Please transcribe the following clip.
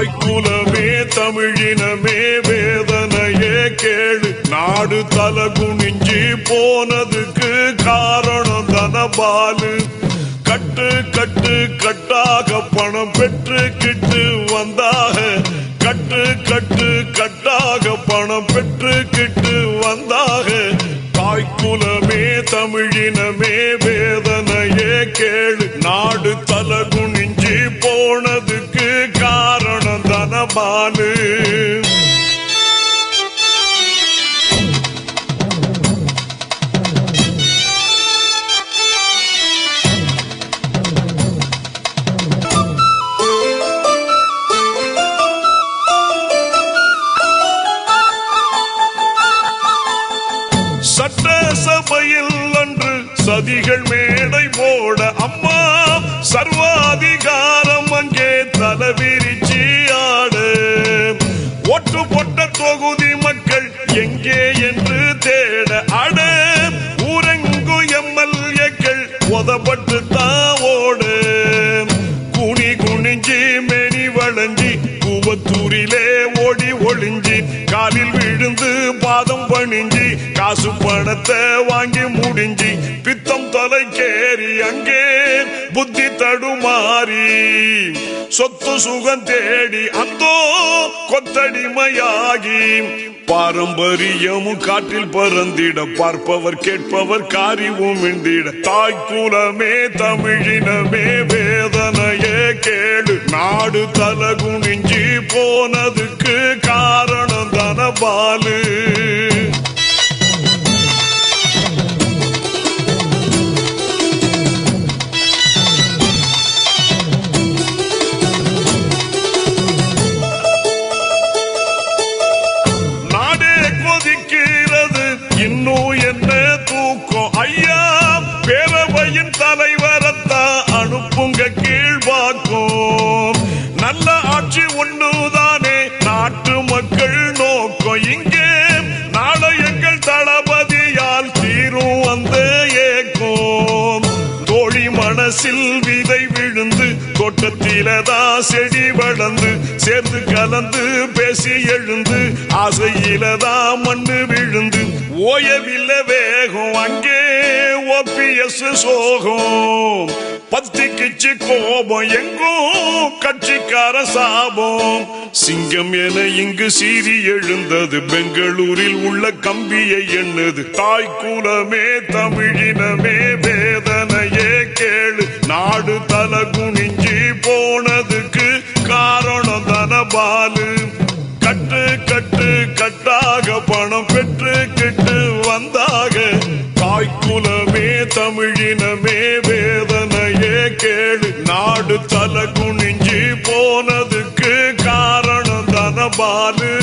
தாய்க்குலமே தமிழினமே வேதனையே கேளு. நாடு தல குனிஞ்சி போனதுக்கு காரணம் தனபாலு. கட்டு கட்டு கட்டாக பணம் பெற்றுக்கிட்டு வந்தாக. கட்டு கட்டு கட்டாக பணம் பெற்றுக்கிட்டு வந்தாக. தாய்க்குலமே தமிழினமே வேதனையே கேளு. நாடு தல குனிஞ்சி போனதுக்கு காரணம் தனபாலு. சட்டசபையில் அன்று சதிகள் மேடை போட அம்மா சர்வாதிகாரம் அங்கே தலைவிரிச்சி ஆடு. ஒட்டு போட்ட தொகுதி மக்கள் எங்கே என்று தேட அட. ஊரெங்கு எம்எல்ஏக்கள் உதப்பட்டு தாவோடு. குனி குனிஞ்சி மெனி வளைஞ்சி கூவத்தூரிலே ஓடி ஒளிஞ்சி காலில் விழுந்து பாதம் பணிஞ்சி காசு பணத்தை வாங்கி முடிஞ்சி பித்தம் தலைக்கேறி அங்கே புத்தி தடுமாறி சொத்து சுகம் தேடி அந்தோ கொத்தடிமையாகி பாரம்பரியமும் காட்டில் பறந்திட பார்ப்பவர் கேட்பவர் காரிவும் இண்டிட. தாய்க்குலமே தமிழினமே வேதனையே கேளு. நாடு தல குனிஞ்சி போனதுக்கு காரணம் தனபாலு. இன்னும் என்ன தூக்கம் ஐயா. பேரவையின் தலைவரத்தான் அனுப்புங்க கீழ்பாக்கும். நல்ல ஆட்சி ஒண்ணுதானே நாட்டு மக்கள் நோக்கம். இங்கே நாளை எங்கள் தளபதியால் தீரும் அந்த ஏக்கம். தோழி மனசில் விதை விழுந்து தோட்டத்திலதான் செடி வளர்ந்து சேர்ந்து கலந்து பேசி எழுந்து ஆசையிலதான் மண்ணு விழுந்து ஓயவில்லை வேகம் அங்கே OPS சோகம். பத்திக்குச்சு கோபம் எங்கும் கட்சிக்கார சாபம். சிங்கம் என இங்கு சீறி எழுந்தது பெங்களூரில் உள்ள கம்பியை எண்ணுது. தாய்க்குலமே தமிழினமே வேதனையே கேளு. நாடு தல குனிஞ்சி போனதுக்கு காரணம் தனபாலு. கட்டு கட்டு கட்டாக பணம் பெற்றுக்கிட்டு வந்தாக. தாய்க்குலமே தமிழினமே வேதனையே கேளு. நாடு தல குனிஞ்சி போனதுக்கு காரணம் தனபாலு.